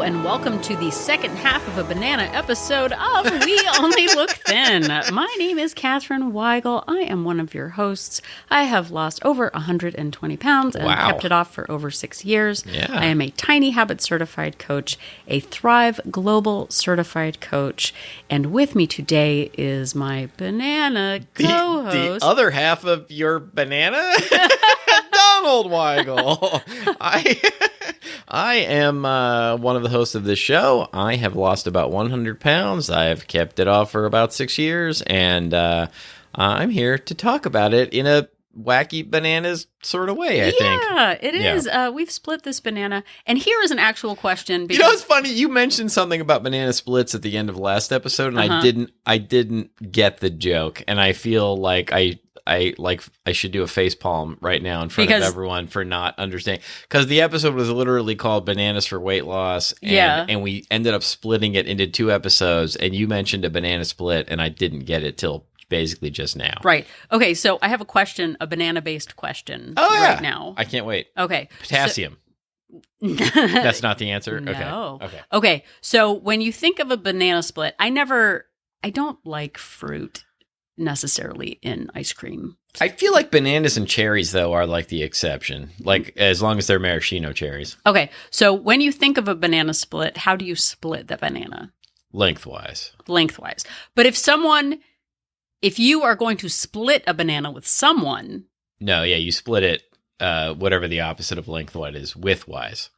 and welcome to the second half of a banana episode of We Only Look Thin. My name is Katherine Weigel. I am one of your hosts. I have lost over 120 pounds and kept it off for over 6 years. Yeah. I am a Tiny Habit certified coach, a Thrive Global certified coach, and with me today is my banana co-host. The other half of your banana? Donald Weigel. I am one of the hosts of this show. I have lost about 100 pounds. I have kept it off for about 6 years, and I'm here to talk about it in a wacky bananas sort of way, I think. Yeah, it is. We've split this banana, and here is an actual question. You know, it's funny. You mentioned something about banana splits at the end of last episode, and I didn't get the joke, and I feel like I should do a facepalm right now in front of everyone for not understanding. Because the episode was literally called Bananas for Weight Loss. And we ended up splitting it into 2 episodes. And you mentioned a banana split, and I didn't get it till basically just now. Right. Okay, so I have a question, a banana-based question right now. I can't wait. Okay. Potassium. That's not the answer? No. Okay. Okay, so when you think of a banana split, I don't like fruit necessarily in ice cream. I feel like bananas and cherries, though, are like the exception. Like, as long as they're maraschino cherries. Okay, so when you think of a banana split, how do you split the banana? Lengthwise. But if you are going to split a banana with someone... No, yeah, you split it, whatever the opposite of lengthwise is, widthwise.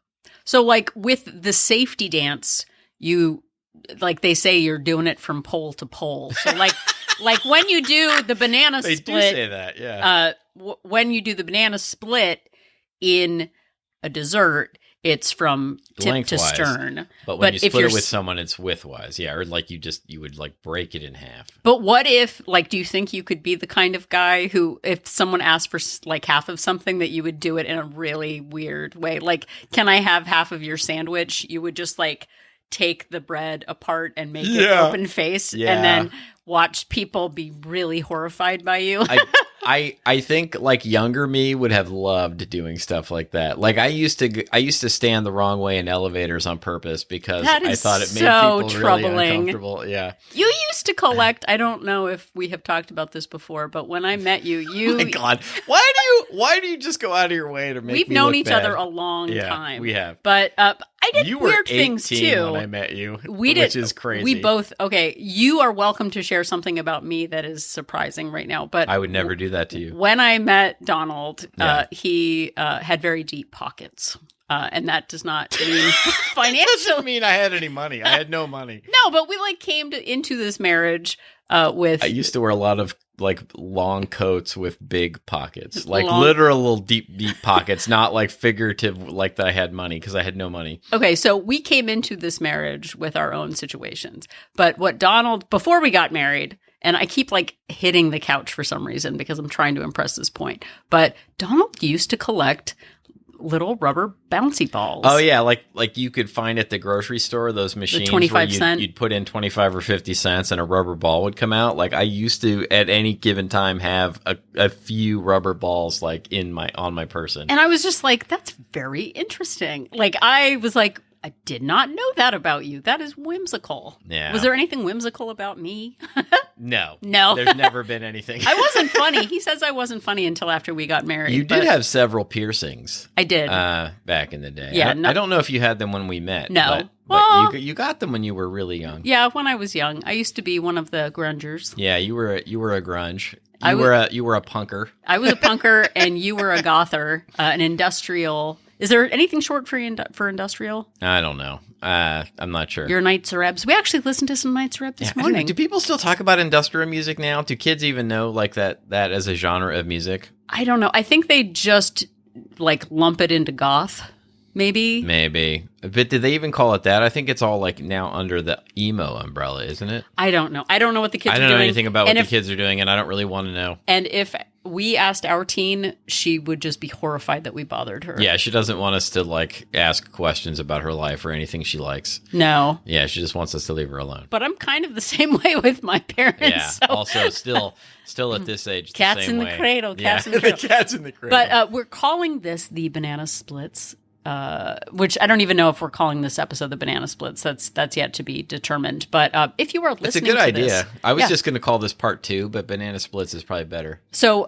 So, like, with the safety dance, they say you're doing it from pole to pole. So, like when you do the banana split, they do say that, yeah. When you do the banana split in a dessert, it's from tip lengthwise, to stern. But when you split it with someone, it's widthwise, yeah. Or like you would like break it in half. But what if, like, do you think you could be the kind of guy who, if someone asked for like half of something, that you would do it in a really weird way? Like, can I have half of your sandwich? You would just like take the bread apart and make it open face, and then watch people be really horrified by you. I think like younger me would have loved doing stuff like that. Like I used to stand the wrong way in elevators on purpose because I thought it made people troubling. Really uncomfortable. Yeah. You used to collect. I don't know if we have talked about this before, but when I met you, oh my God, why do you just go out of your way to make We've me known look each bad? other a long time. We have. But I did you were weird 18 things too when I met you, which is crazy. We both. Okay, you are welcome to share something about me that is surprising right now. But I would never do that to you. When I met Donald, he had very deep pockets. And that does not mean financial. It doesn't mean I had any money. I had no money. No, but we came into this marriage with. I used to wear a lot of long coats with big pockets, literal deep pockets, not like figurative, like that I had money because I had no money. Okay, so we came into this marriage with our own situations. But what Donald, before we got married, and I keep hitting the couch for some reason because I'm trying to impress this point, but Donald used to collect little rubber bouncy balls. Oh yeah, like you could find at the grocery store those machines the 25 where cent. You'd put in 25 or 50 cents and a rubber ball would come out. Like I used to at any given time have a few rubber balls on my person. And I was just that's very interesting. I was I did not know that about you. That is whimsical. Yeah. Was there anything whimsical about me? No. No. There's never been anything. I wasn't funny. He says I wasn't funny until after we got married. You did have several piercings. I did. Back in the day. Yeah. I don't know if you had them when we met. No. But you got them when you were really young. Yeah, when I was young. I used to be one of the grungers. Yeah, you were a grunge. You were a punker. I was a punker and you were a gother, an industrial. Is there anything short for industrial? I don't know. I'm not sure. Your Nights Rebs. We actually listened to some Nights Rebs this morning. Do people still talk about industrial music now? Do kids even know that as a genre of music? I don't know. I think they just lump it into goth. Maybe. But did they even call it that? I think it's all now under the emo umbrella, isn't it? I don't know. I don't know what the kids are doing. I don't know anything about what the kids are doing, and I don't really want to know. And if we asked our teen, she would just be horrified that we bothered her. Yeah, she doesn't want us to ask questions about her life or anything she likes. No. Yeah, she just wants us to leave her alone. But I'm kind of the same way with my parents. Yeah, so. Also still at this age, Cats the same in the way. cradle. Cats in the cradle. But we're calling this the banana splits which I don't even know if we're calling this episode the Banana Splits. That's yet to be determined. But if you are listening, it's a good idea. This, I was just going to call this part 2, but Banana Splits is probably better. So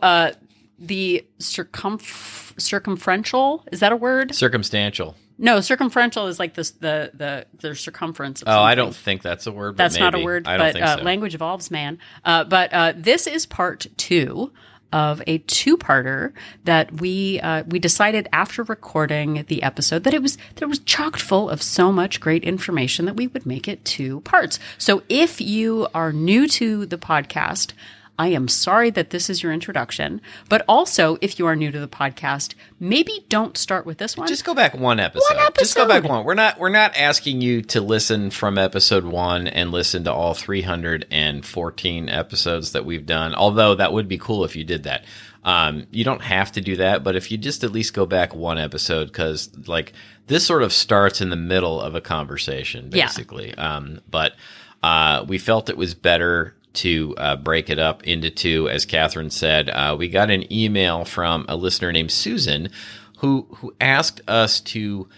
the circumferential, is that a word? Circumstantial. No, circumferential is like this the circumference of something. Oh, I don't think that's a word. That's maybe. not a word. I don't think so. Language evolves, man. But this is part 2 of a 2-parter that we decided after recording the episode that there was chocked full of so much great information that we would make it 2 parts. So if you are new to the podcast, I am sorry that this is your introduction, but also if you are new to the podcast, maybe don't start with this one. Just go back one episode. Just go back one. We're not asking you to listen from episode 1 and listen to all 314 episodes that we've done, although that would be cool if you did that. You don't have to do that, but if you just at least go back one episode, because like this sort of starts in the middle of a conversation, basically. Yeah. But we felt it was better to break it up into 2, as Catherine said. We got an email from a listener named Susan who asked us to,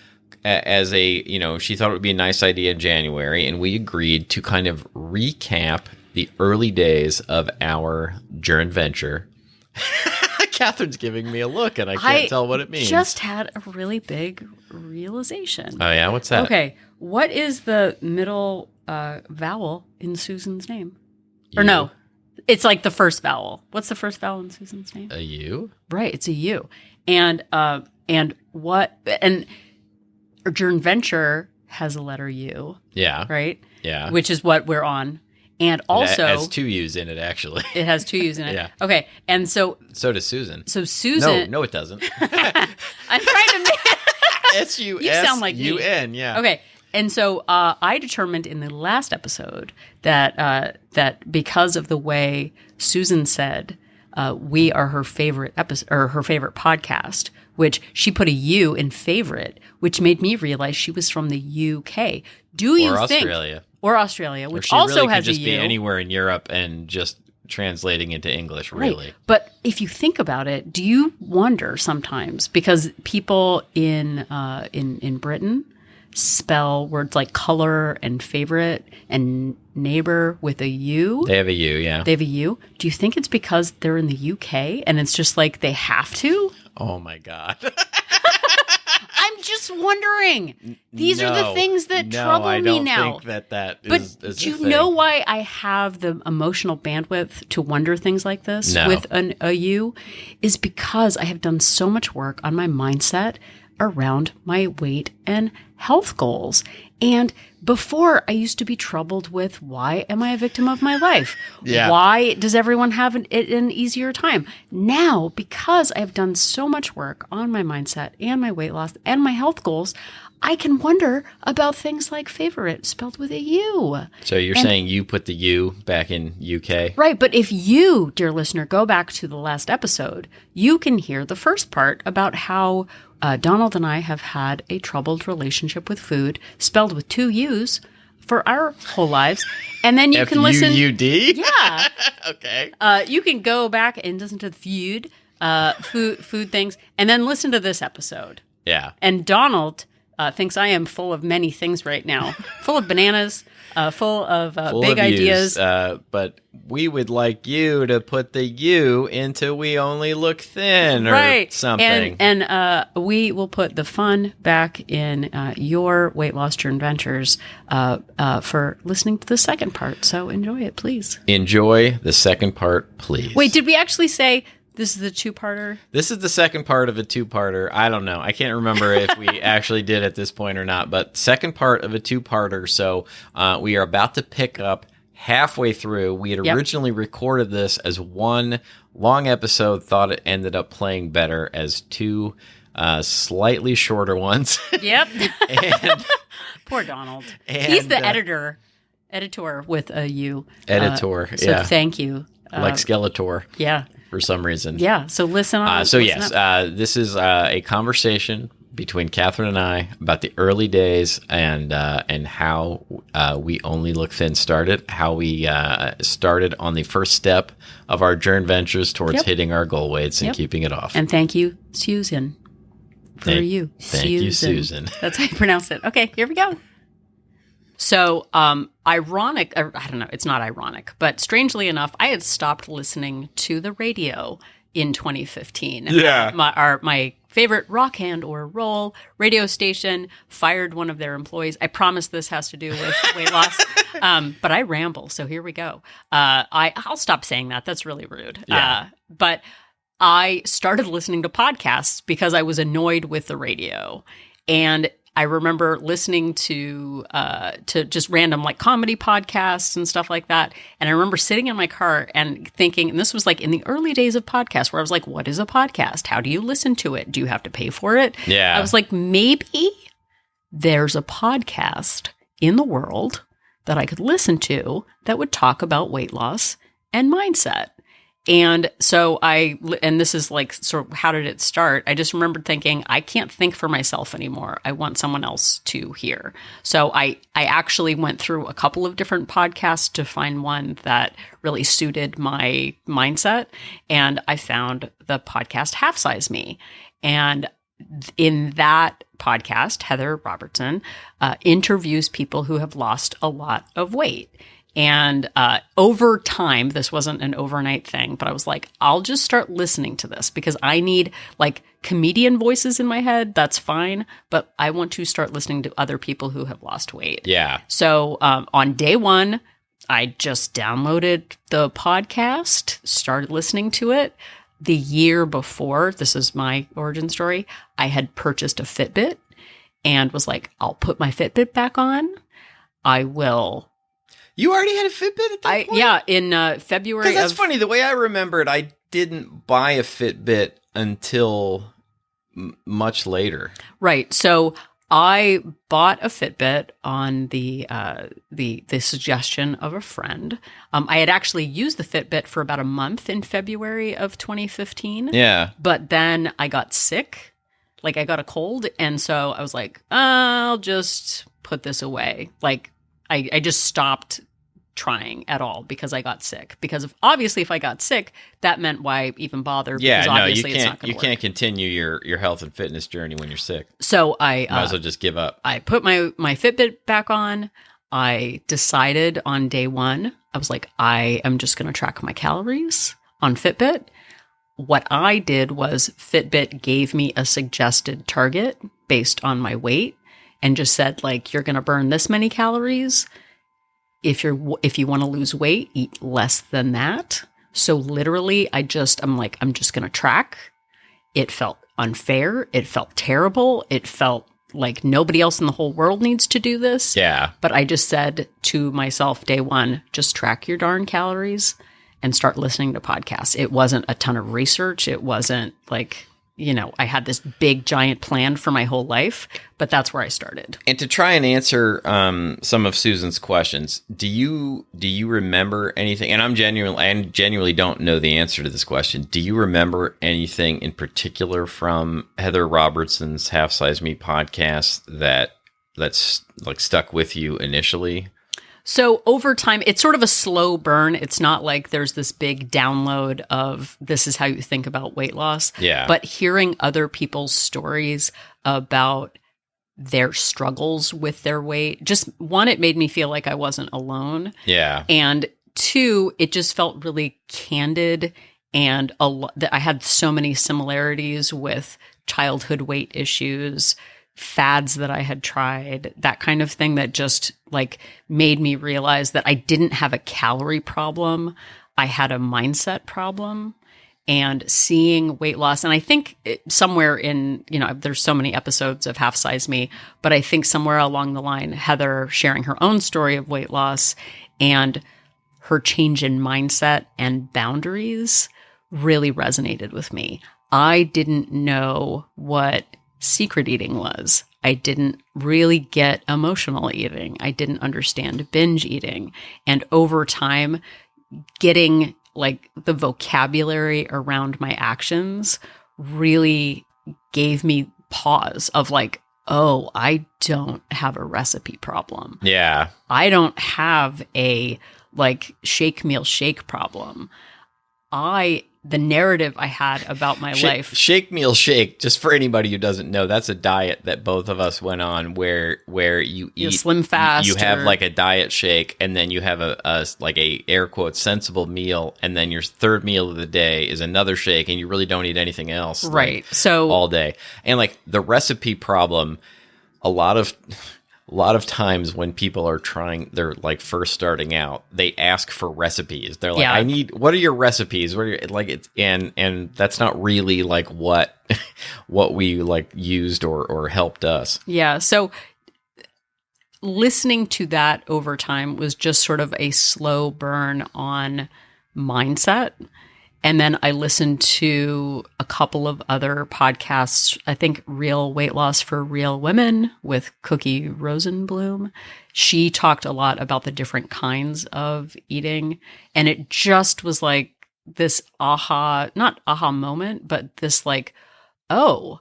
as a, she thought it would be a nice idea in January, and we agreed to kind of recap the early days of our joint venture. Catherine's giving me a look, and I can't tell what it means. I just had a really big realization. Oh, yeah? What's that? Okay. What is the middle vowel in Susan's name? U. Or no, it's like the first vowel. What's the first vowel in Susan's name? A U? Right, it's a U. And joint venture has a letter U. Yeah. Right? Yeah. Which is what we're on. And also, it has 2 U's in it, actually. It has 2 U's in it. Yeah. Okay. And so does Susan. So Susan. No, it doesn't. I'm trying to make S-U-S-U-N. You sound like me. Yeah. Okay. And so I determined in the last episode that because of the way Susan said we are her favorite episode or her favorite podcast, which she put a U in favorite, which made me realize she was from the UK. Australia, which or also really has could just a U. be anywhere in Europe and just translating into English, really. Right. But if you think about it, do you wonder sometimes, because people in Britain spell words like color and favorite and neighbor with a U? They have a U, yeah. They have a U. Do you think it's because they're in the UK and it's just like they have to? Oh my God. I'm just wondering. These are the things that trouble me now. I don't think that is a do you thing. know why I have the emotional bandwidth to wonder things like this with a U? Is because I have done so much work on my mindset around my weight and health goals. And before, I used to be troubled with, why am I a victim of my life? Yeah. Why does everyone have an easier time? Now, because I've done so much work on my mindset and my weight loss and my health goals, I can wonder about things like favorite spelled with a U. So you're saying you put the U back in UK? Right. But if you, dear listener, go back to the last episode, you can hear the first part about how Donald and I have had a troubled relationship with food, spelled with 2 U's, for our whole lives. And then you can listen. F-U-U-D? Yeah. Okay. You can go back and listen to the food things, and then listen to this episode. Yeah. And Donald thinks I am full of many things right now, full of bananas, full of big ideas. But we would like you to put the U into "we only look thin" or right. something. And we will put the fun back in your weight loss journey ventures for listening to the second part. So enjoy it, please. Enjoy the second part, please. Wait, did we actually say this is the 2-parter? This is the second part of a 2-parter. I don't know. I can't remember if we actually did at this point or not, but second part of a 2-parter. So we are about to pick up halfway through. We had originally recorded this as one long episode, thought it ended up playing better as 2 slightly shorter ones. Yep. And poor Donald. He's the editor with a U. Editor, so thank you. Like Skeletor. Yeah. For some reason. Yeah, so listen on. This is a conversation between Catherine and I about the early days and how we only look thin started, how we started on the first step of our journey ventures towards hitting our goal weights and keeping it off. And thank you, Susan, for you, Thank you, Susan. That's how you pronounce it. Okay, here we go. So, ironic, or I don't know, it's not ironic, but strangely enough, I had stopped listening to the radio in 2015. Yeah. My favorite rock hand or roll radio station fired one of their employees. I promise this has to do with weight loss, but I ramble, so here we go. I'll stop saying that. That's really rude. Yeah. But I started listening to podcasts because I was annoyed with the radio. And I remember listening to just random like comedy podcasts and stuff like that. And I remember sitting in my car and thinking, and this was like in the early days of podcasts where I was like, what is a podcast? How do you listen to it? Do you have to pay for it? Yeah. I was like, maybe there's a podcast in the world that I could listen to that would talk about weight loss and mindset. And so and this is like, sort of, how did it start? I just remembered thinking, I can't think for myself anymore. I want someone else to hear. So I actually went through a couple of different podcasts to find one that really suited my mindset. And I found the podcast Half Size Me. And in that podcast, Heather Robertson interviews people who have lost a lot of weight. And over time, this wasn't an overnight thing, but I was like, I'll just start listening to this because I need like comedian voices in my head. That's fine. But I want to start listening to other people who have lost weight. Yeah. So on day one, I just downloaded the podcast, started listening to it. The year before, this is my origin story, I had purchased a Fitbit and was like, I'll put my Fitbit back on. I will. You already had a Fitbit at that point? Yeah, in February. Because that's funny. The way I remember it, I didn't buy a Fitbit until much later. Right. So I bought a Fitbit on the suggestion of a friend. I had actually used the Fitbit for about a month in February of 2015. Yeah. But then I got sick. Like I got a cold. And so I was like, I'll just put this away. Like I just stopped trying at all because I got sick. Because obviously if I got sick, that meant why even bother? Yeah, because obviously you it's not can't. You can't continue your health and fitness journey when you're sick. So I might as well just give up. I put my Fitbit back on. I decided on day one, I was like, I am just going to track my calories on Fitbit. What I did was Fitbit gave me a suggested target based on my weight. And just said, like, you're going to burn this many calories. If you want to lose weight, eat less than that. So literally, I'm just going to track. It felt unfair. It felt terrible. It felt like nobody else in the whole world needs to do this. Yeah. But I just said to myself, day one, just track your darn calories and start listening to podcasts. It wasn't a ton of research. It wasn't like, I had this big giant plan for my whole life, but that's where I started. And to try and answer some of Susan's questions, do you remember anything? And I genuinely don't know the answer to this question. Do you remember anything in particular from Heather Robertson's Half Size Me podcast that's like stuck with you initially? So over time, it's sort of a slow burn. It's not like there's this big download of this is how you think about weight loss. Yeah. But hearing other people's stories about their struggles with their weight, just one, it made me feel like I wasn't alone. Yeah. And two, it just felt really candid. And I had so many similarities with childhood weight issues, fads that I had tried, that kind of thing that just like made me realize that I didn't have a calorie problem. I had a mindset problem. And seeing weight loss, and I think somewhere in, there's so many episodes of Half Size Me, but I think somewhere along the line, Heather sharing her own story of weight loss and her change in mindset and boundaries really resonated with me. I didn't know what secret eating was. I didn't really get emotional eating. I didn't understand binge eating. And over time, getting like the vocabulary around my actions really gave me pause of like, oh, I don't have a recipe problem. Yeah. I don't have a like shake meal shake problem. I the narrative I had about my life. Shake Meal Shake, just for anybody who doesn't know, that's a diet that both of us went on where you eat slim fast. You have like a diet shake, and then you have a like a air quotes sensible meal, and then your third meal of the day is another shake, and you really don't eat anything else, right? So all day, and like the recipe problem, a lot of times when people are they're like first starting out, they ask for recipes. They're like, what are your recipes? What are your, like, it's, and that's not really like what we like used or helped us. Yeah. So listening to that over time was just sort of a slow burn on mindset. And then I listened to a couple of other podcasts. I think Real Weight Loss for Real Women with Cookie Rosenblum. She talked a lot about the different kinds of eating. And it just was like this not aha moment, but this like, oh,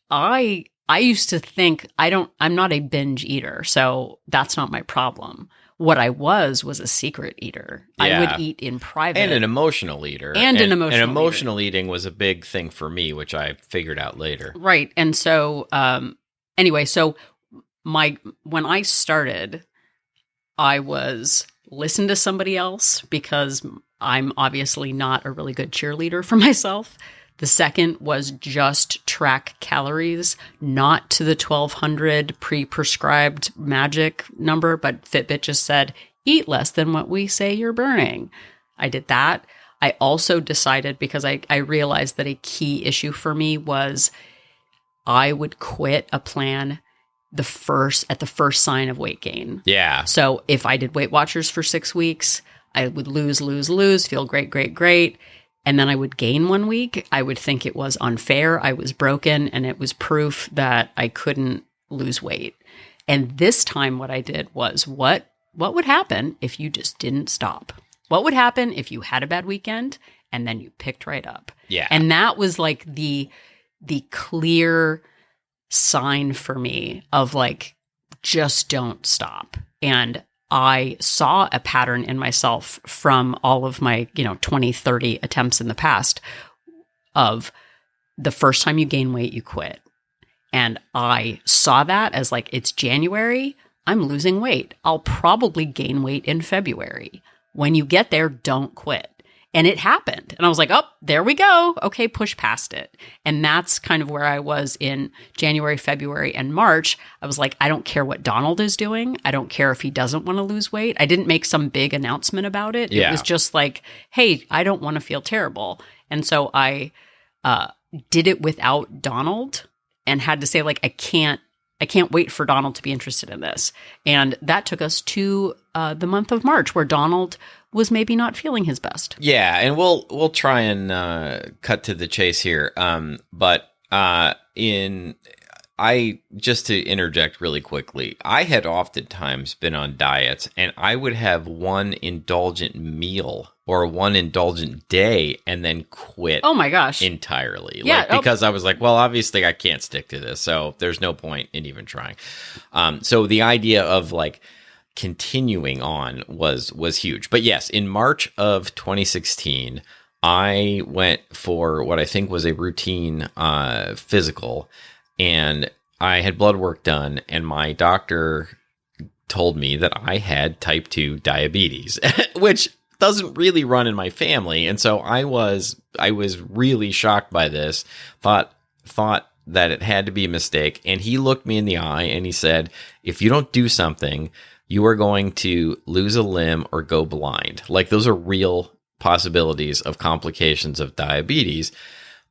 I used to think I'm not a binge eater, so that's not my problem. What I was a secret eater. Yeah. I would eat in private. And an emotional eater. And an emotional eating was a big thing for me, which I figured out later. Right. And so, anyway, so when I started, I was listen to somebody else because I'm obviously not a really good cheerleader for myself. The second was just track calories, not to the 1,200 pre-prescribed magic number, but Fitbit just said, eat less than what we say you're burning. I did that. I also decided, because I realized that a key issue for me was I would quit a plan at the first sign of weight gain. Yeah. So if I did Weight Watchers for 6 weeks, I would lose, feel great. And then I would gain 1 week. I would think it was unfair. I was broken, and it was proof that I couldn't lose weight. And this time what I did was, what would happen if you just didn't stop? What would happen if you had a bad weekend and then you picked right up? Yeah. And that was like the clear sign for me of like, just don't stop. And I saw a pattern in myself from all of my, 20, 30 attempts in the past of the first time you gain weight, you quit. And I saw that as like, it's January, I'm losing weight. I'll probably gain weight in February. When you get there, don't quit. And it happened. And I was like, oh, there we go. Okay, push past it. And that's kind of where I was in January, February, and March. I was like, I don't care what Donald is doing. I don't care if he doesn't want to lose weight. I didn't make some big announcement about it. Yeah. It was just like, hey, I don't want to feel terrible. And so I did it without Donald and had to say, like, I can't wait for Donald to be interested in this. And that took us to the month of March, where Donald was maybe not feeling his best. Yeah, and we'll try and cut to the chase here. But just to interject really quickly, I had oftentimes been on diets, and I would have one indulgent meal or one indulgent day and then quit. Oh my gosh. Entirely. Yeah, because I was like, well, obviously I can't stick to this, so there's no point in even trying. So the idea of like continuing on was huge. But yes, in March of 2016, I went for what I think was a routine physical, and I had blood work done, and my doctor told me that I had type 2 diabetes, which doesn't really run in my family. And so I was really shocked by this, thought that it had to be a mistake. And he looked me in the eye and he said, if you don't do something, you are going to lose a limb or go blind. Like, those are real possibilities of complications of diabetes.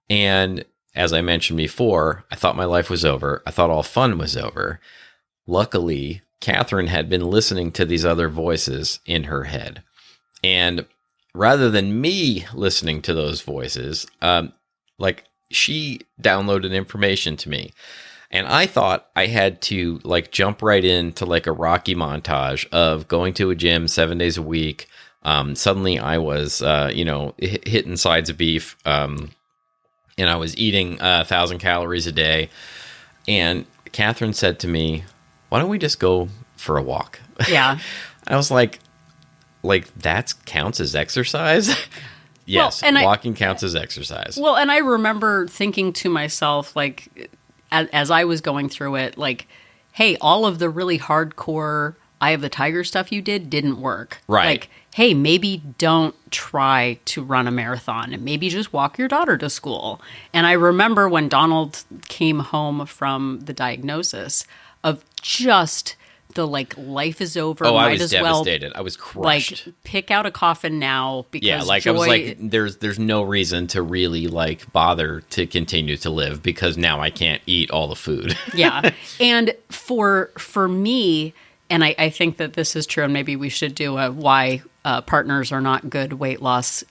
And as I mentioned before, I thought my life was over. I thought all fun was over. Luckily, Catherine had been listening to these other voices in her head. And rather than me listening to those voices, she downloaded information to me. And I thought I had to like jump right into like a Rocky montage of going to a gym 7 days a week. Suddenly I was, hitting sides of beef, and I was eating 1,000 calories a day. And Catherine said to me, why don't we just go for a walk? Yeah. I was like that counts as exercise? Yes, well, walking counts as exercise. Well, and I remember thinking to myself, like, as I was going through it, like, hey, all of the really hardcore Eye of the Tiger stuff you didn't work. Right. Like, hey, maybe don't try to run a marathon. Maybe just walk your daughter to school. And I remember when Donald came home from the diagnosis of just the, like, life is over. Oh, I was devastated. I was crushed. Like, pick out a coffin now because I was like, there's no reason to really, like, bother to continue to live because now I can't eat all the food. Yeah. And for me, and I think that this is true, and maybe we should do a why partners are not good weight loss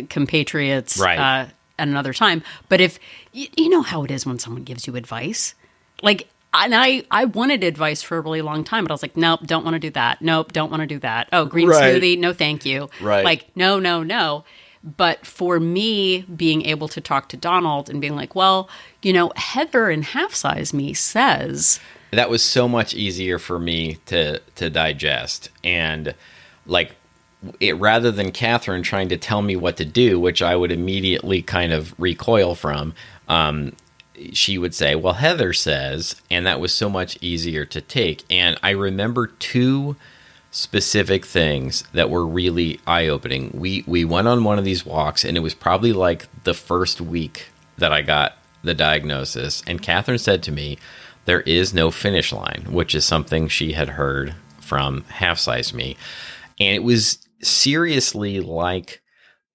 compatriots at another time. But if you know how it is when someone gives you advice, like, and I wanted advice for a really long time, but I was like, nope, don't want to do that. Nope, don't want to do that. Oh, green smoothie, no, thank you. Right. Like, no. But for me, being able to talk to Donald and being like, well, you know, Heather in Half Size Me says. That was so much easier for me to digest. And, like, it rather than Catherine trying to tell me what to do, which I would immediately kind of recoil from, she would say, well, Heather says, and that was so much easier to take. And I remember two specific things that were really eye-opening. We went on one of these walks, and it was probably like the first week that I got the diagnosis. And Catherine said to me, there is no finish line, which is something she had heard from Half Size Me. And it was seriously like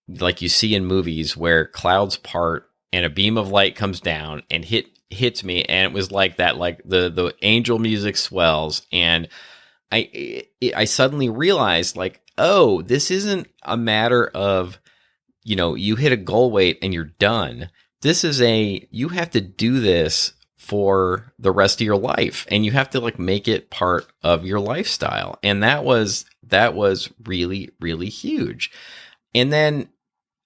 you see in movies where clouds part and a beam of light comes down and hits me. And it was like that, like the angel music swells. And I suddenly realized, like, oh, this isn't a matter of, you know, you hit a goal weight and you're done. This is you have to do this for the rest of your life, and you have to, like, make it part of your lifestyle. And that was really, really huge. And then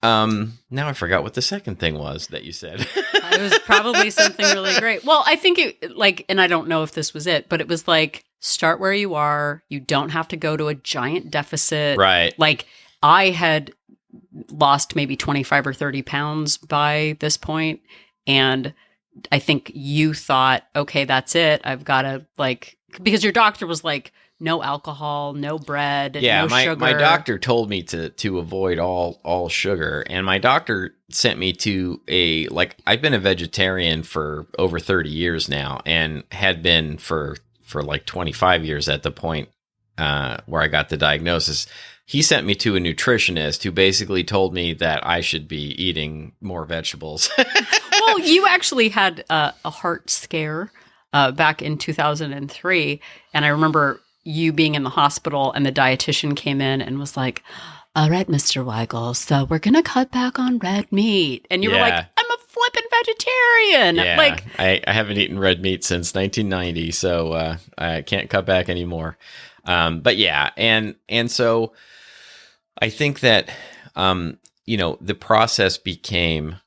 now I forgot what the second thing was that you said. It was probably something really great. Well, I think it, like, and I don't know if this was it, but it was like, start where you are. You don't have to go to a giant deficit. Right. Like, I had lost maybe 25 or 30 pounds by this point, and I think you thought, okay, that's it. I've got to, like, because your doctor was like, no alcohol, no bread, no sugar. My doctor told me to avoid all sugar. And my doctor sent me to I've been a vegetarian for over 30 years now, and had been for like 25 years at the point where I got the diagnosis. He sent me to a nutritionist who basically told me that I should be eating more vegetables. Well, you actually had a heart scare back in 2003. And I remember you being in the hospital, and the dietitian came in and was like, all right, Mr. Weigel, so we're going to cut back on red meat. And you were like, I'm a flippin' vegetarian. Yeah, like, I haven't eaten red meat since 1990, so I can't cut back anymore. But yeah, and so I think that, you know, the process became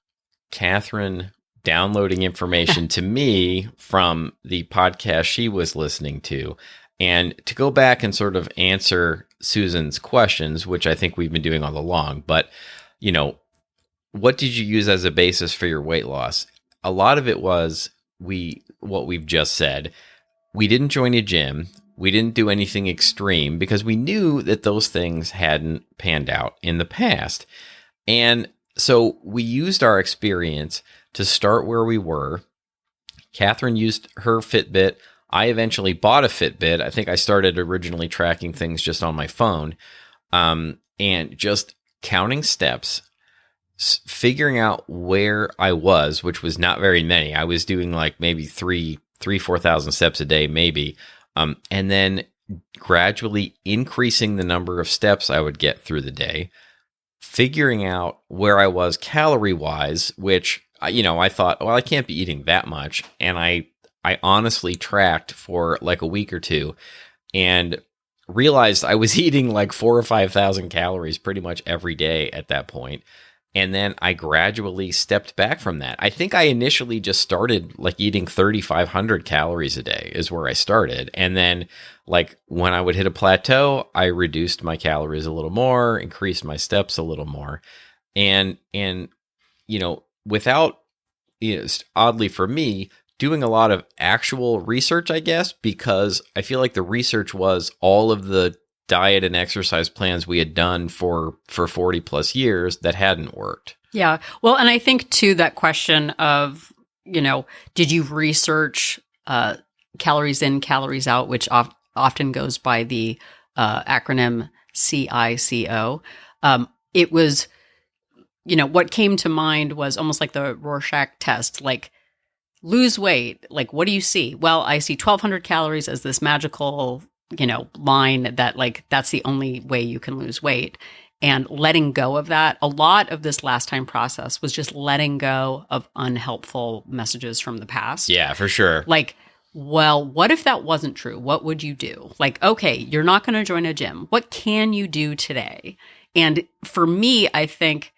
Catherine downloading information to me from the podcast she was listening to. And to go back and sort of answer Susan's questions, which I think we've been doing all along, but, you know, what did you use as a basis for your weight loss? A lot of it was what we've just said. We didn't join a gym. We didn't do anything extreme because we knew that those things hadn't panned out in the past. And so we used our experience to start where we were. Catherine used her Fitbit. I eventually bought a Fitbit. I think I started originally tracking things just on my phone, and just counting steps, figuring out where I was, which was not very many. I was doing like maybe 4,000 steps a day, maybe. And then gradually increasing the number of steps I would get through the day, figuring out where I was calorie-wise, which, you know, I thought, well, I can't be eating that much. And I honestly tracked for like a week or two and realized I was eating like 4,000 or 5,000 calories pretty much every day at that point. And then I gradually stepped back from that. I think I initially just started like eating 3,500 calories a day is where I started. And then like when I would hit a plateau, I reduced my calories a little more, increased my steps a little more. and without, oddly for me, doing a lot of actual research, I guess, because I feel like the research was all of the diet and exercise plans we had done for 40 plus years that hadn't worked. Yeah. Well, and I think too, that question of, did you research calories in, calories out, which often goes by the acronym CICO. It was, what came to mind was almost like the Rorschach test, like lose weight. Like, what do you see? Well, I see 1,200 calories as this magical, line that like, that's the only way you can lose weight. And letting go of that, a lot of this last time process was just letting go of unhelpful messages from the past. Yeah, for sure. Like, well, what if that wasn't true? What would you do? Like, okay, you're not going to join a gym. What can you do today? And for me, I think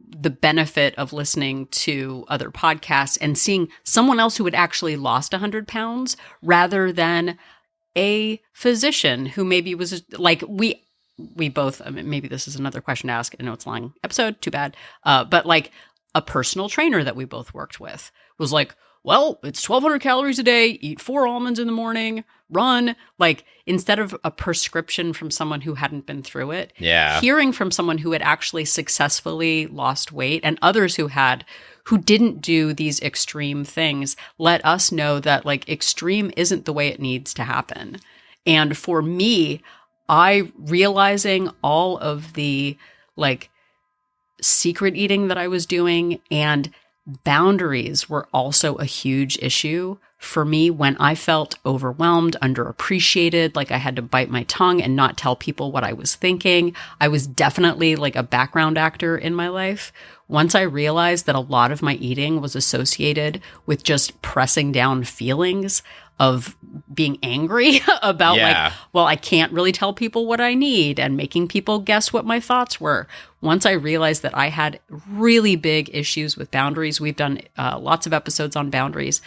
the benefit of listening to other podcasts and seeing someone else who had actually lost 100 pounds rather than a physician who maybe was like, we both, maybe this is another question to ask. I know it's a long episode, too bad. But like a personal trainer that we both worked with was like, well, it's 1,200 calories a day, eat 4 almonds in the morning, run. Like, instead of a prescription from someone who hadn't been through it, hearing from someone who had actually successfully lost weight and others who didn't do these extreme things, let us know that like extreme isn't the way it needs to happen. And for me, I realizing all of the like secret eating that I was doing and boundaries were also a huge issue for me when I felt overwhelmed, underappreciated, like I had to bite my tongue and not tell people what I was thinking. I was definitely like a background actor in my life. Once I realized that a lot of my eating was associated with just pressing down feelings of being angry about like, well, I can't really tell people what I need and making people guess what my thoughts were. Once I realized that I had really big issues with boundaries, we've done lots of episodes on boundaries,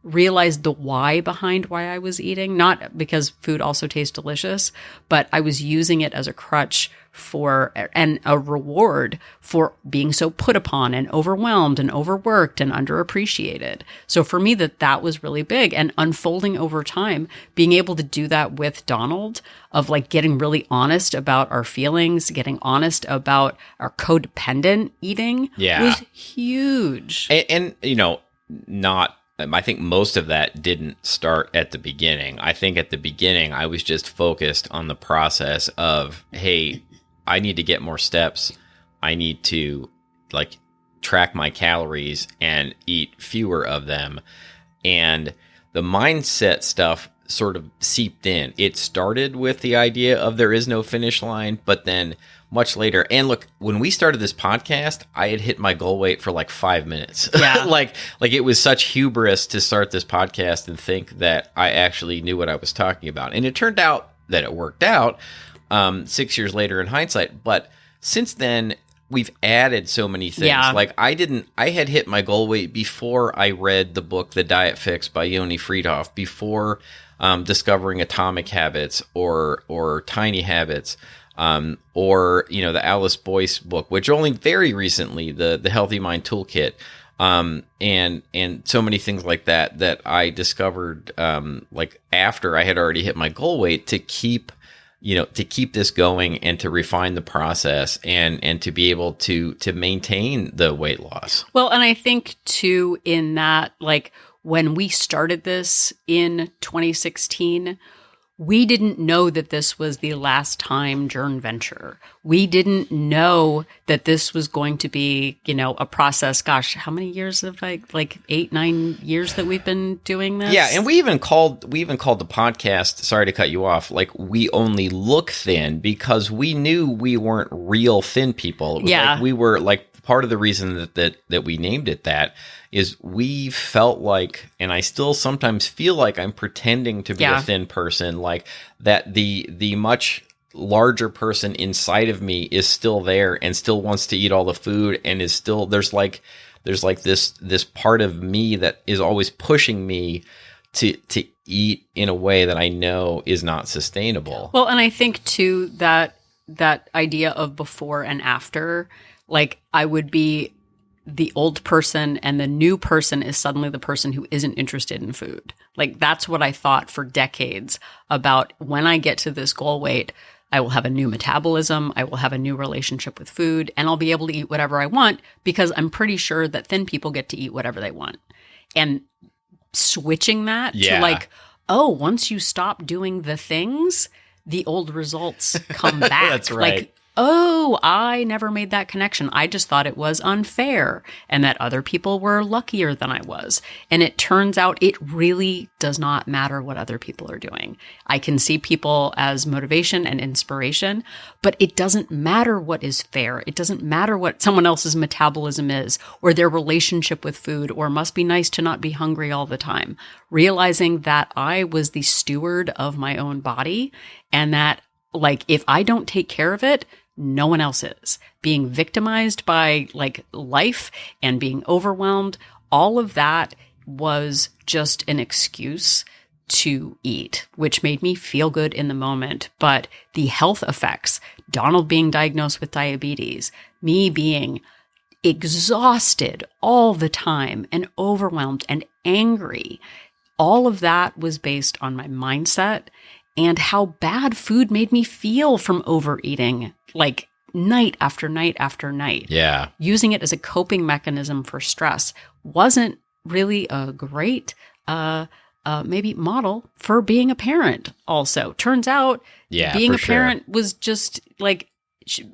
realized the why behind why I was eating, not because food also tastes delicious, but I was using it as a crutch for and a reward for being so put upon and overwhelmed and overworked and underappreciated. So for me, that was really big, and unfolding over time, being able to do that with Donald, of like getting really honest about our feelings, getting honest about our codependent eating was huge. And I think most of that didn't start at the beginning. I think at the beginning, I was just focused on the process of, hey, I need to get more steps. I need to like track my calories and eat fewer of them. And the mindset stuff sort of seeped in. It started with the idea of there is no finish line, but then much later. And look, when we started this podcast, I had hit my goal weight for like 5 minutes. Yeah. like it was such hubris to start this podcast and think that I actually knew what I was talking about. And it turned out that it worked out 6 years later in hindsight. But since then, we've added so many things. Yeah. Like I had hit my goal weight before I read the book, The Diet Fix by Yoni Freedhoff, before discovering Atomic Habits or Tiny Habits. Or the Alice Boyce book, which only very recently, the Healthy Mind Toolkit, and so many things like that I discovered like after I had already hit my goal weight, to keep this going and to refine the process and to be able to maintain the weight loss. Well, and I think too, in that, like when we started this in 2016, we didn't know that this was the last time joint venture. We didn't know that this was going to be, a process. Gosh, how many years have like 8-9 years that we've been doing this? Yeah, and we even called the podcast, sorry to cut you off, like We Only Look Thin, because we knew we weren't real thin people. It was like we were like, part of the reason that we named it that is we felt like, and I still sometimes feel like I'm pretending to be a thin person, like that the much larger person inside of me is still there and still wants to eat all the food, and is still, there's like this part of me that is always pushing me to eat in a way that I know is not sustainable. Well, and I think too that idea of before and after, like I would be the old person and the new person is suddenly the person who isn't interested in food. Like that's what I thought for decades about when I get to this goal weight, I will have a new metabolism, I will have a new relationship with food, and I'll be able to eat whatever I want because I'm pretty sure that thin people get to eat whatever they want. And switching that to like, oh, once you stop doing the things, the old results come back. That's right. Like, oh, I never made that connection. I just thought it was unfair and that other people were luckier than I was. And it turns out it really does not matter what other people are doing. I can see people as motivation and inspiration, but it doesn't matter what is fair. It doesn't matter what someone else's metabolism is or their relationship with food or must be nice to not be hungry all the time. Realizing that I was the steward of my own body and that like if I don't take care of it, no one else is. Being victimized by like life and being overwhelmed, all of that was just an excuse to eat, which made me feel good in the moment. But the health effects, Donald being diagnosed with diabetes, me being exhausted all the time and overwhelmed and angry, all of that was based on my mindset and how bad food made me feel from overeating, like night after night after night. Yeah. Using it as a coping mechanism for stress wasn't really a great maybe model for being a parent also. Turns out being a parent was just like,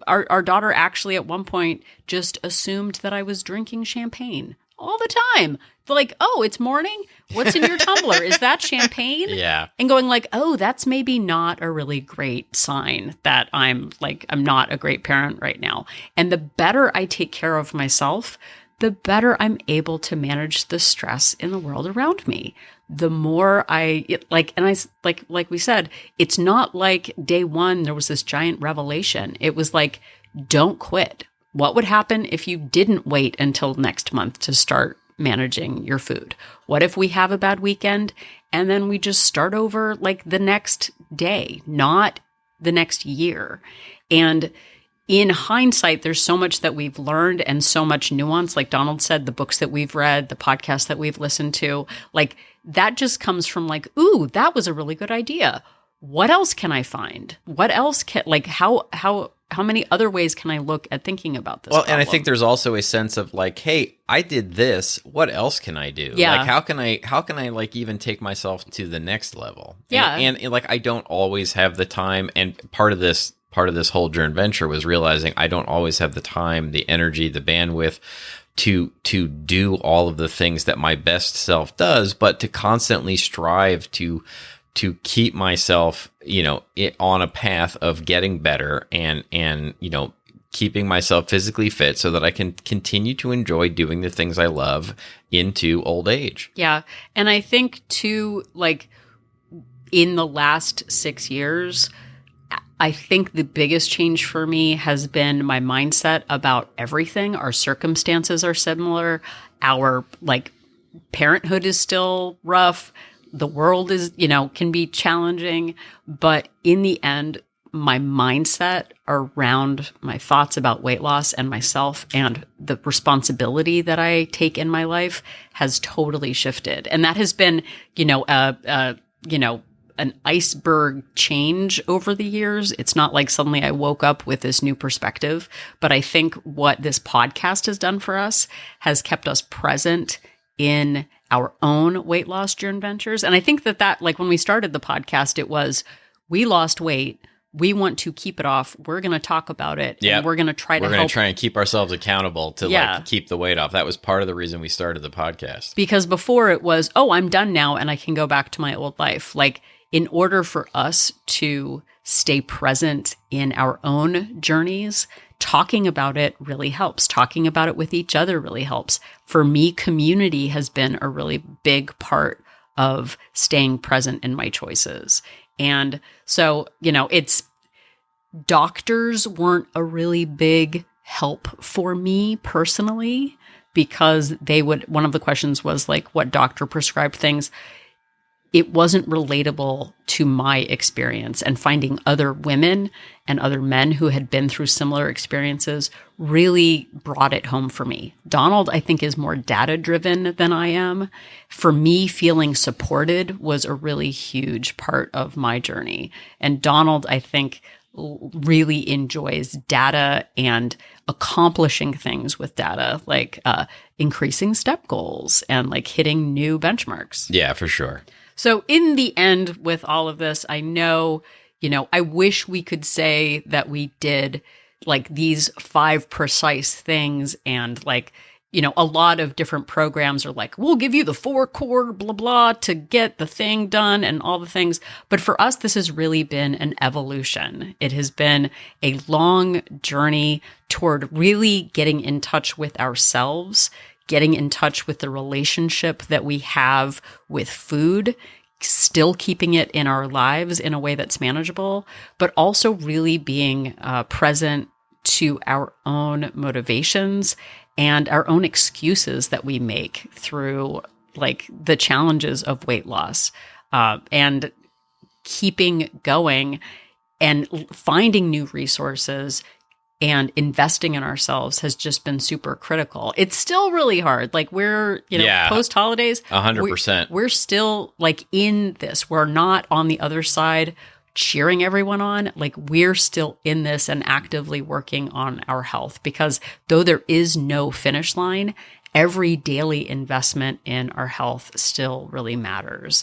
our daughter actually at one point just assumed that I was drinking champagne all the time. Like, oh, it's morning. What's in your tumbler? Is that champagne? Yeah. And going like, oh, that's maybe not a really great sign that I'm not a great parent right now. And the better I take care of myself, the better I'm able to manage the stress in the world around me. The more like we said, it's not like day one, there was this giant revelation. It was like, don't quit. What would happen if you didn't wait until next month to start managing your food? What if we have a bad weekend and then we just start over like the next day, not the next year? And in hindsight, there's so much that we've learned and so much nuance. Like Donald said, the books that we've read, the podcasts that we've listened to, like that just comes from like, ooh, that was a really good idea. What else can I find? What else can, like, how many other ways can I look at thinking about this? Well, problem? And I think there's also a sense of like, hey, I did this. What else can I do? Yeah. Like, how can I like even take myself to the next level? Yeah. And like, I don't always have the time. And part of this whole journey venture was realizing I don't always have the time, the energy, the bandwidth to do all of the things that my best self does, but to constantly strive to keep myself, on a path of getting better and keeping myself physically fit so that I can continue to enjoy doing the things I love into old age. Yeah. And I think too, like in the last 6 years, I think the biggest change for me has been my mindset about everything. Our circumstances are similar. Our like parenthood is still rough. The world is, can be challenging, but in the end, my mindset around my thoughts about weight loss and myself and the responsibility that I take in my life has totally shifted. And that has been, an iceberg change over the years. It's not like suddenly I woke up with this new perspective, but I think what this podcast has done for us has kept us present in our own weight loss journey ventures. And I think that like when we started the podcast, it was, we lost weight. We want to keep it off. We're going to talk about it. Yeah. And we're going to try and keep ourselves accountable to like keep the weight off. That was part of the reason we started the podcast. Because before it was, oh, I'm done now and I can go back to my old life. Like in order for us to stay present in our own journeys, talking about it really helps. Talking about it with each other really helps. For me, community has been a really big part of staying present in my choices. And so, it's doctors weren't a really big help for me personally because one of the questions was like, what doctor prescribed things? it wasn't relatable to my experience, and finding other women and other men who had been through similar experiences really brought it home for me. Donald, I think, is more data driven than I am. For me, feeling supported was a really huge part of my journey. And Donald, I think, really enjoys data and accomplishing things with data, like increasing step goals and like hitting new benchmarks. Yeah, for sure. So in the end, with all of this, I know, I wish we could say that we did like these 5 precise things, and like, a lot of different programs are like, we'll give you the 4 core blah, blah to get the thing done and all the things. But for us, this has really been an evolution. It has been a long journey toward really getting in touch with ourselves, getting in touch with the relationship that we have with food, still keeping it in our lives in a way that's manageable, but also really being present to our own motivations and our own excuses that we make through like the challenges of weight loss, and keeping going and finding new resources and investing in ourselves has just been super critical. It's still really hard. Like we're, post holidays, 100%. We're still like in this. We're not on the other side cheering everyone on. Like we're still in this and actively working on our health, because though there is no finish line, every daily investment in our health still really matters.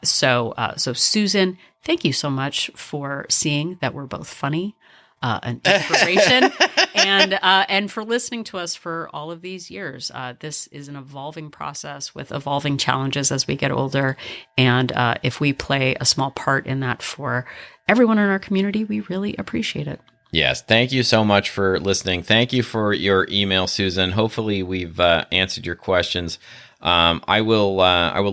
So Susan, thank you so much for seeing that we're both funny, an inspiration, and for listening to us for all of these years. This is an evolving process with evolving challenges as we get older. And if we play a small part in that for everyone in our community, we really appreciate it. Yes. Thank you so much for listening. Thank you for your email, Susan. Hopefully we've answered your questions. I will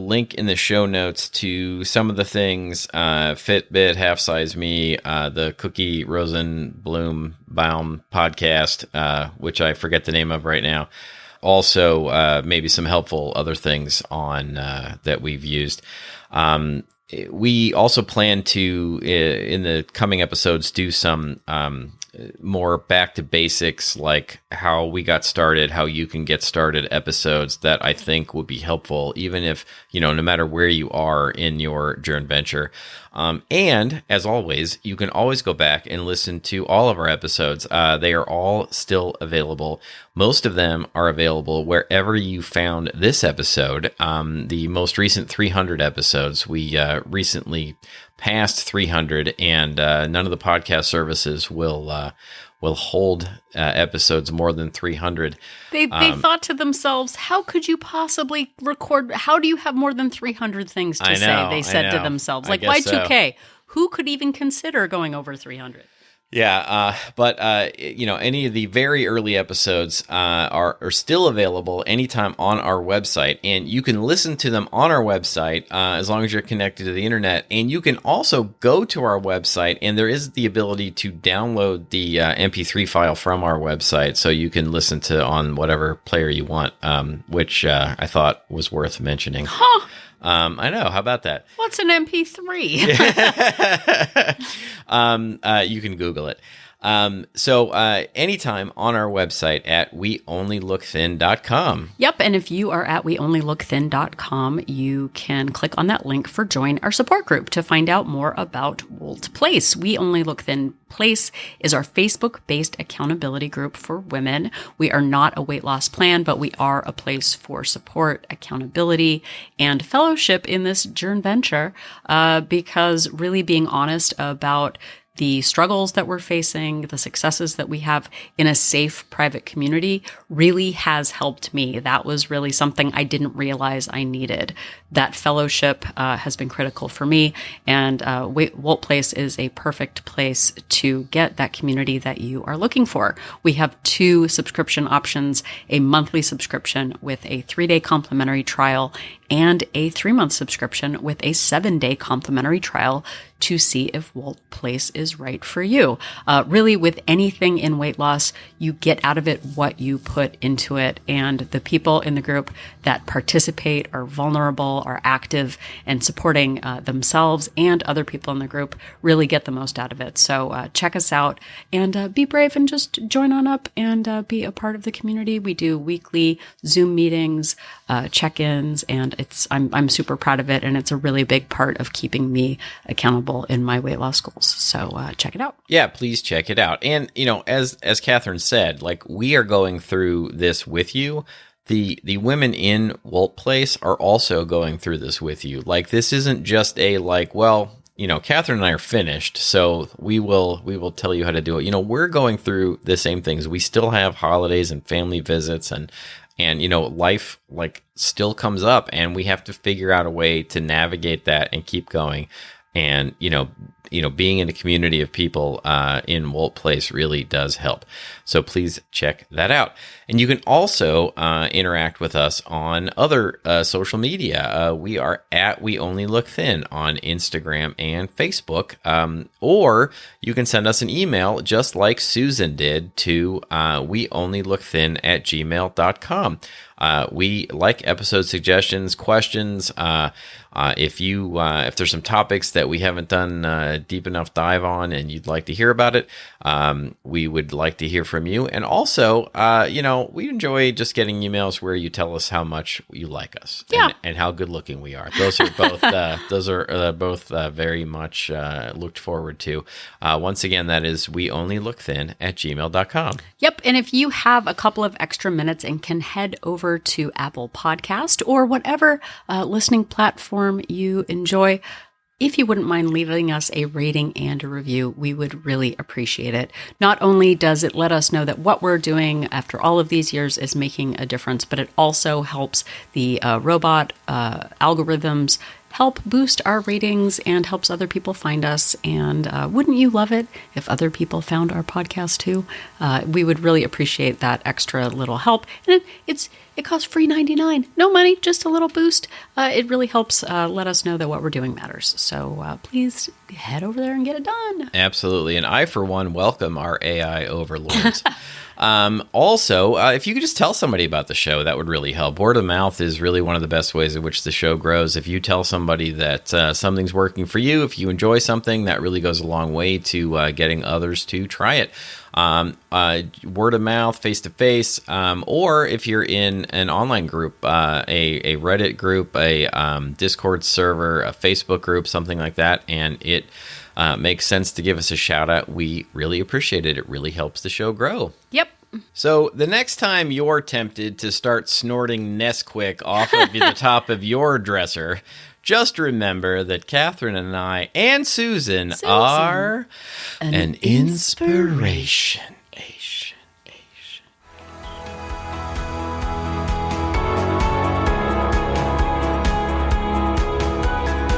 link in the show notes to some of the things, Fitbit, Half Size Me, the Cookie Rosenbaum podcast, which I forget the name of right now. Also, maybe some helpful other things on that we've used. We also plan to, in the coming episodes, do some more back to basics, like how we got started, how you can get started episodes that I think would be helpful, even if, no matter where you are in your journey venture. And as always, you can always go back and listen to all of our episodes. They are all still available. Most of them are available wherever you found this episode. The most recent 300 episodes, we recently passed 300, and none of the podcast services will hold episodes more than 300. They thought to themselves, how could you possibly record? How do you have more than 300 things to say? They said to themselves, like Y2K. So. Who could even consider going over 300? Yeah, but any of the very early episodes are still available anytime on our website, and you can listen to them on our website as long as you're connected to the internet. And you can also go to our website, and there is the ability to download the MP3 file from our website, so you can listen to on whatever player you want, which I thought was worth mentioning. Huh. I know. How about that? What's an MP3? You can Google it. So anytime on our website at weonlylookthin.com. Yep. And if you are at weonlylookthin.com, you can click on that link for join our support group to find out more about Wolt Place. We Only Look Thin Place is our Facebook-based accountability group for women. We are not a weight loss plan, but we are a place for support, accountability, and fellowship in this journey venture, because really being honest about the struggles that we're facing, the successes that we have in a safe private community really has helped me. That was really something I didn't realize I needed. That fellowship has been critical for me, and Wolt Place is a perfect place to get that community that you are looking for. We have 2 subscription options, a monthly subscription with a 3-day complimentary trial and a 3-month subscription with a 7-day complimentary trial to see if Wolt Place is right for you. Really, with anything in weight loss, you get out of it what you put into it. And the people in the group that participate are vulnerable, are active, and supporting themselves and other people in the group really get the most out of it. So check us out and be brave and just join on up and be a part of the community. We do weekly Zoom meetings, check-ins, and I'm super proud of it. And it's a really big part of keeping me accountable in my weight loss goals. So check it out. Yeah, please check it out. And, as Catherine said, like, we are going through this with you. The women in Wolt Place are also going through this with you. Like, this isn't just a Catherine and I are finished, so we will tell you how to do it. We're going through the same things. We still have holidays and family visits and life still comes up, and we have to figure out a way to navigate that and keep going. And, being in a community of people in Wolt Place really does help. So please check that out. And you can also interact with us on other social media. We are at We Only Look Thin on Instagram and Facebook. Or you can send us an email just like Susan did to weonlylookthin@gmail.com. We like episode suggestions, questions. If there's some topics that we haven't done deep enough dive on and you'd like to hear about it, we would like to hear from you. And also, we enjoy just getting emails where you tell us how much you like us and how good looking we are. Those are both very much looked forward to. Once again, that is weonlylookthin@gmail.com. Yep. And if you have a couple of extra minutes and can head over to Apple Podcast or whatever listening platform you enjoy, if you wouldn't mind leaving us a rating and a review, we would really appreciate it. Not only does it let us know that what we're doing after all of these years is making a difference, but it also helps the robot algorithms help boost our ratings and helps other people find us. And wouldn't you love it if other people found our podcast too? We would really appreciate that extra little help. And it costs free $99. No money, just a little boost. It really helps let us know that what we're doing matters. So please head over there and get it done. Absolutely. And I, for one, welcome our AI overlords. Also, if you could just tell somebody about the show, that would really help. Word of mouth is really one of the best ways in which the show grows. If you tell somebody that something's working for you, if you enjoy something, that really goes a long way to getting others to try it. Word of mouth, face-to-face, or if you're in an online group, a Reddit group, a Discord server, a Facebook group, something like that, and it makes sense to give us a shout out, we really appreciate it. It really helps the show grow. Yep. So the next time you're tempted to start snorting Nesquik off of the top of your dresser, just remember that Catherine and I and Susan are an inspiration.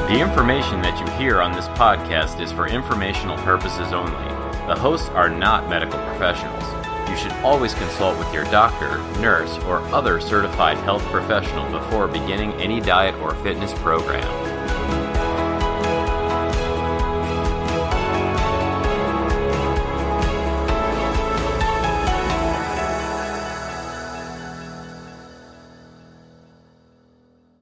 The information that you hear on this podcast is for informational purposes only. The hosts are not medical professionals. You should always consult with your doctor, nurse, or other certified health professional before beginning any diet or fitness program.